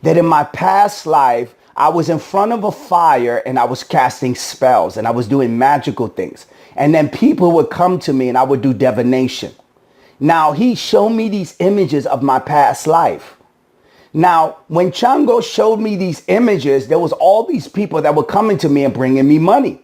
that in my past life, I was in front of a fire and I was casting spells and I was doing magical things. And then people would come to me and I would do divination. Now, he showed me these images of my past life. Now, when Chango showed me these images, there was all these people that were coming to me and bringing me money.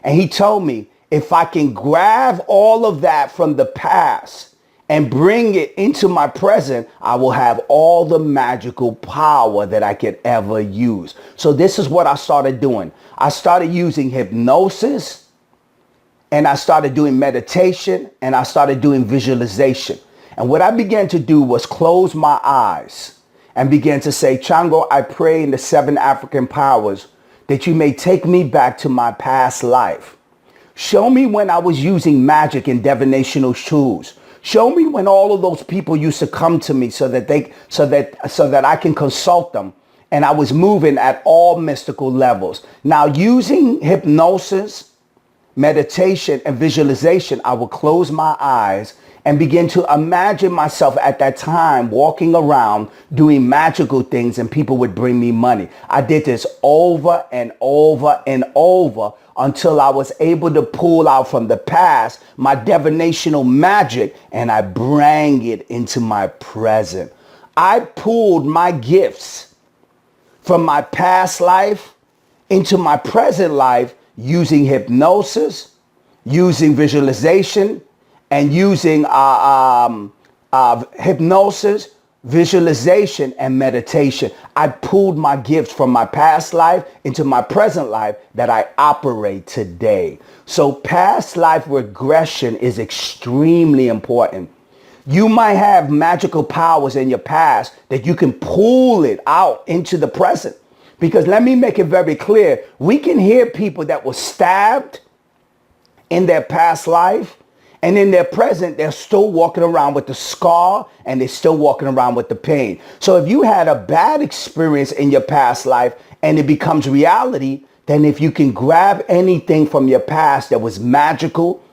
And he told me, if I can grab all of that from the past and bring it into my present, I will have all the magical power that I could ever use. So this is what I started doing. I started using hypnosis, and I started doing meditation, and I started doing visualization. And what I began to do was close my eyes and began to say, Chango, I pray in the 7 African powers that you may take me back to my past life. Show me when I was using magic and divinational tools. Show me when all of those people used to come to me so that I can consult them. And I was moving at all mystical levels. Now, using hypnosis, meditation, and visualization, I would close my eyes and begin to imagine myself at that time walking around doing magical things, and people would bring me money. I did this over and over and over until I was able to pull out from the past my divinational magic and I bring it into my present. I pulled my gifts from my past life into my present life using hypnosis, using visualization, and using hypnosis, visualization, and meditation. I pulled my gifts from my past life into my present life that I operate today. So past life regression is extremely important. You might have magical powers in your past that you can pull it out into the present. Because let me make it very clear, we can hear people that were stabbed in their past life, and in their present, they're still walking around with the scar and they're still walking around with the pain. So if you had a bad experience in your past life and it becomes reality, then if you can grab anything from your past that was magical,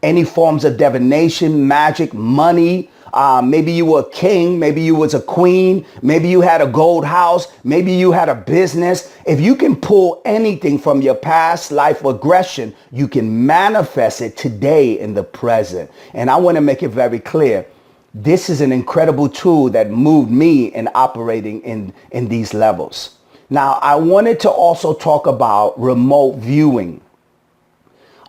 any forms of divination, magic, money, maybe you were a king, maybe you was a queen, maybe you had a gold house, maybe you had a business. If you can pull anything from your past life regression, you can manifest it today in the present. And I want to make it very clear. This is an incredible tool that moved me in operating in these levels. Now, I wanted to also talk about remote viewing.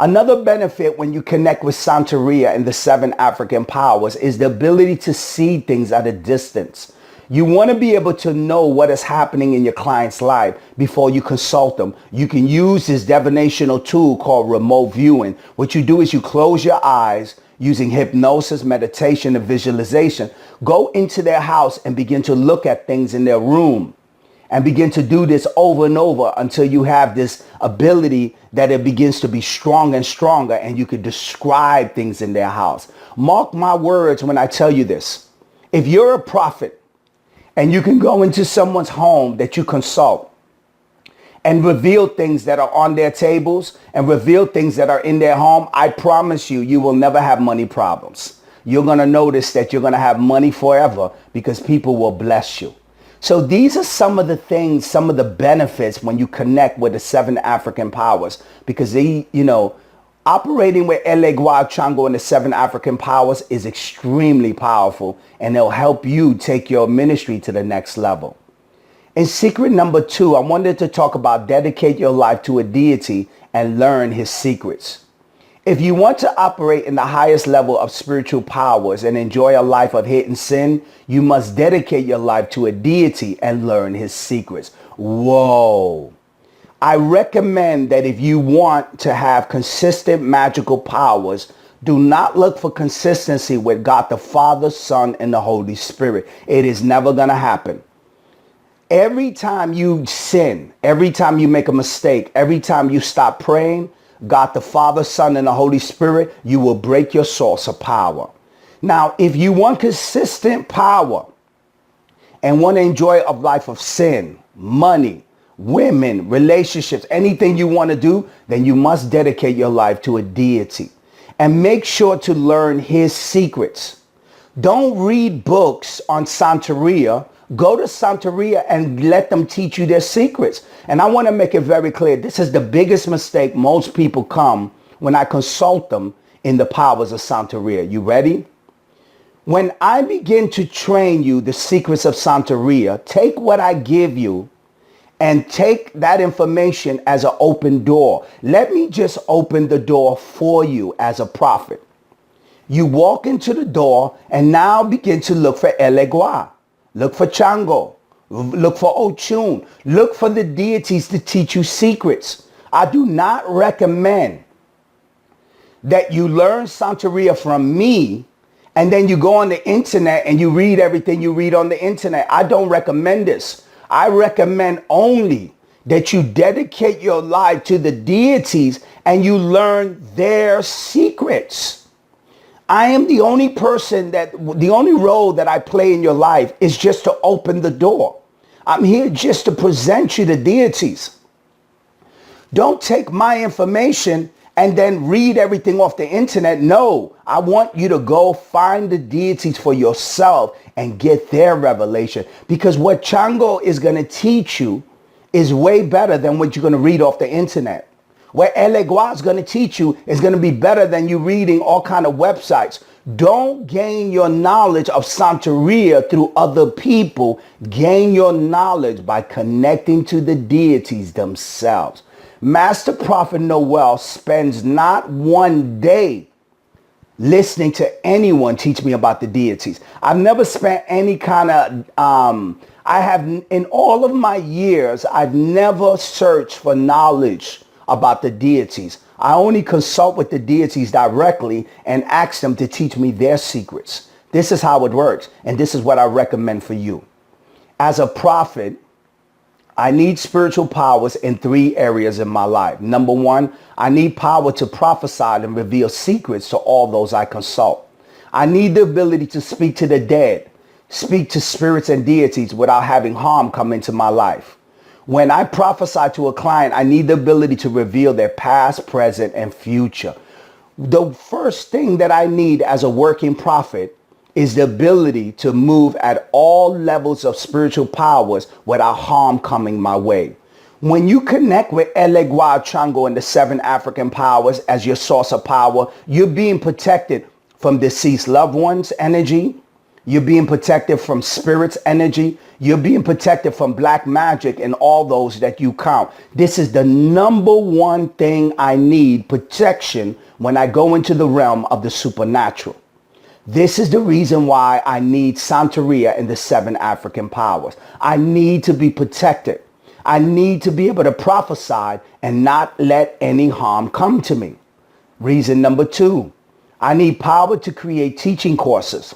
Another benefit when you connect with Santeria and the 7 African powers is the ability to see things at a distance. You want to be able to know what is happening in your client's life before you consult them. You can use this divinational tool called remote viewing. What you do is you close your eyes using hypnosis, meditation, and visualization. Go into their house and begin to look at things in their room. And begin to do this over and over until you have this ability that it begins to be stronger and stronger, and you can describe things in their house. Mark my words when I tell you this. If you're a prophet and you can go into someone's home that you consult and reveal things that are on their tables and reveal things that are in their home, I promise you, you will never have money problems. You're going to notice that you're going to have money forever because people will bless you. So these are some of the things, some of the benefits when you connect with the 7 African powers, because they, operating with Elegua, Chango, and the 7 African powers is extremely powerful, and they'll help you take your ministry to the next level. In secret number 2, I wanted to talk about dedicate your life to a deity and learn his secrets. If you want to operate in the highest level of spiritual powers and enjoy a life of hidden sin, you must dedicate your life to a deity and learn his secrets. Whoa. I recommend that if you want to have consistent magical powers, do not look for consistency with God the Father, Son, and the Holy Spirit. It is never going to happen. Every time you sin, every time you make a mistake, every time you stop praying, God the Father, Son, and the Holy Spirit, you will break your source of power. Now, if you want consistent power and want to enjoy a life of sin, money, women, relationships, anything you want to do, then you must dedicate your life to a deity and make sure to learn his secrets. Don't read books on Santeria. Go to Santeria and let them teach you their secrets. And I want to make it very clear. This is the biggest mistake most people come when I consult them in the powers of Santeria. You ready? When I begin to train you the secrets of Santeria, take what I give you and take that information as an open door. Let me just open the door for you as a prophet. You walk into the door and now begin to look for Elegua. Look for Chango. Look for Ochun. Look for the deities to teach you secrets. I do not recommend that you learn Santeria from me and then you go on the internet and you read everything you read on the internet. I don't recommend this. I recommend only that you dedicate your life to the deities and you learn their secrets. I am the only the only role that I play in your life is just to open the door. I'm here just to present you the deities. Don't take my information and then read everything off the internet. No, I want you to go find the deities for yourself and get their revelation. Because what Chango is going to teach you is way better than what you're going to read off the internet. What Elegua is going to teach you is going to be better than you reading all kind of websites. Don't gain your knowledge of Santeria through other people. Gain your knowledge by connecting to the deities themselves. Master Prophet Noel spends not one day listening to anyone teach me about the deities. I've never spent any kind of, in all of my years, I've never searched for knowledge about the deities. I only consult with the deities directly and ask them to teach me their secrets. This is how it works. And this is what I recommend for you. As a prophet, I need spiritual powers in 3 areas in my life. Number 1, I need power to prophesy and reveal secrets to all those I consult. I need the ability to speak to the dead, speak to spirits and deities without having harm come into my life. When I prophesy to a client, I need the ability to reveal their past, present, and future. The first thing that I need as a working prophet is the ability to move at all levels of spiritual powers without harm coming my way. When you connect with Elegua, Chango, and the 7 African powers as your source of power, you're being protected from deceased loved ones' energy. You're being protected from spirits' energy. You're being protected from black magic and all those that you count. This is the number 1 thing I need, protection, when I go into the realm of the supernatural. This is the reason why I need Santeria and the 7 African powers. I need to be protected. I need to be able to prophesy and not let any harm come to me. Reason number 2, I need power to create teaching courses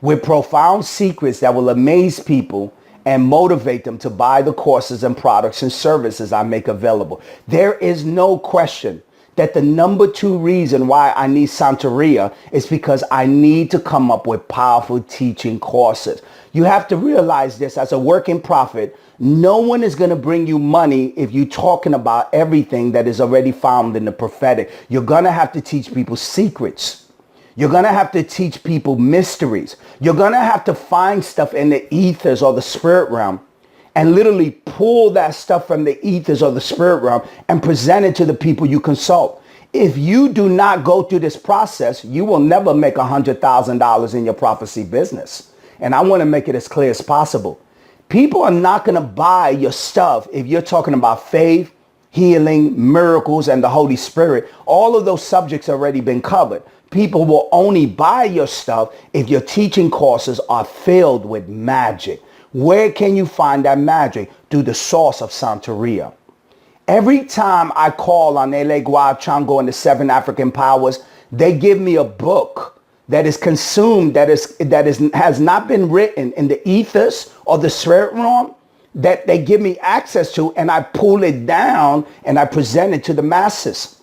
with profound secrets that will amaze people and motivate them to buy the courses and products and services I make available. There is no question that the number 2 reason why I need Santeria is because I need to come up with powerful teaching courses. You have to realize this: as a working prophet, no one is going to bring you money if you're talking about everything that is already found in the prophetic. You're going to have to teach people secrets. You're going to have to teach people mysteries. You're going to have to find stuff in the ethers or the spirit realm and literally pull that stuff from the ethers or the spirit realm and present it to the people you consult. If you do not go through this process, you will never make $100,000 in your prophecy business. And I want to make it as clear as possible. People are not going to buy your stuff if you're talking about faith, healing, miracles, and the Holy Spirit. All of those subjects have already been covered. People will only buy your stuff if your teaching courses are filled with magic. Where can you find that magic? Through the source of Santeria. Every time I call on Elegua, Chango, and the 7 African powers, they give me a book that is consumed, has not been written in the ethers or the spirit realm, that they give me access to, and I pull it down and I present it to the masses.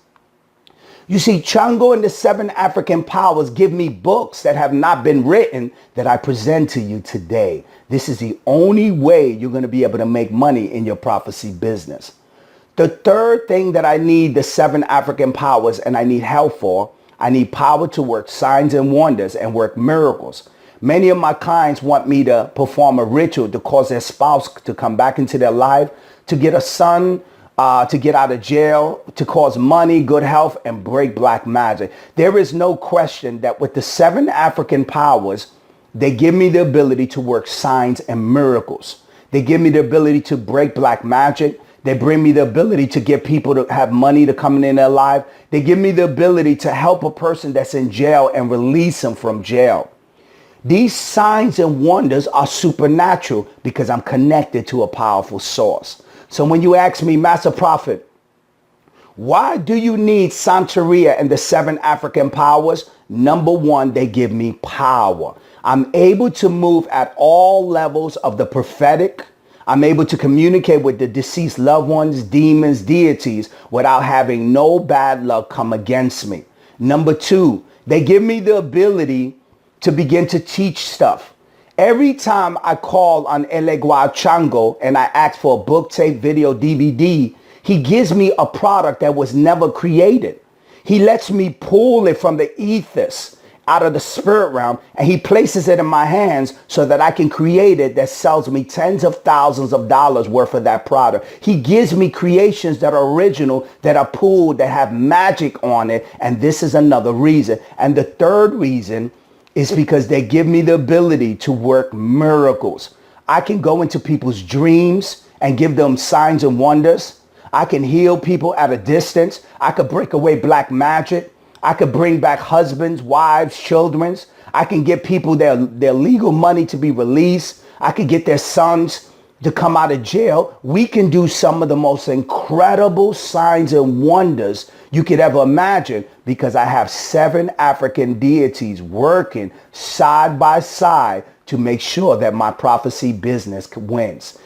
You see, Chango and the 7 African powers give me books that have not been written that I present to you today. This is the only way you're going to be able to make money in your prophecy business. The third thing that I need the 7 African powers and I need help for, I need power to work signs and wonders and work miracles. Many of my clients want me to perform a ritual to cause their spouse to come back into their life, to get a son, to get out of jail, to cause money, good health, and break black magic. There is no question that with the 7 African powers, they give me the ability to work signs and miracles. They give me the ability to break black magic. They bring me the ability to get people to have money to come in their life. They give me the ability to help a person that's in jail and release them from jail. These signs and wonders are supernatural because I'm connected to a powerful source. So when you ask me, Master Prophet, why do you need Santeria and the 7 African powers? Number one, they give me power. I'm able to move at all levels of the prophetic. I'm able to communicate with the deceased loved ones, demons, deities without having no bad luck come against me. Number two, they give me the ability to begin to teach stuff. Every time I call on Elegua Chango and I ask for a book, tape, video, DVD, he gives me a product that was never created. He lets me pull it from the ethers out of the spirit realm, and he places it in my hands so that I can create it that sells me tens of thousands of dollars worth of that product. He gives me creations that are original, that are pulled, that have magic on it. And this is another reason. And the third reason is because they give me the ability to work miracles. I can go into people's dreams and give them signs and wonders. I can heal people at a distance. I could break away black magic. I could bring back husbands, wives, children. I can get people their legal money to be released. I could get their sons to come out of jail. We can do some of the most incredible signs and wonders you could ever imagine because I have 7 African deities working side by side to make sure that my prophecy business wins.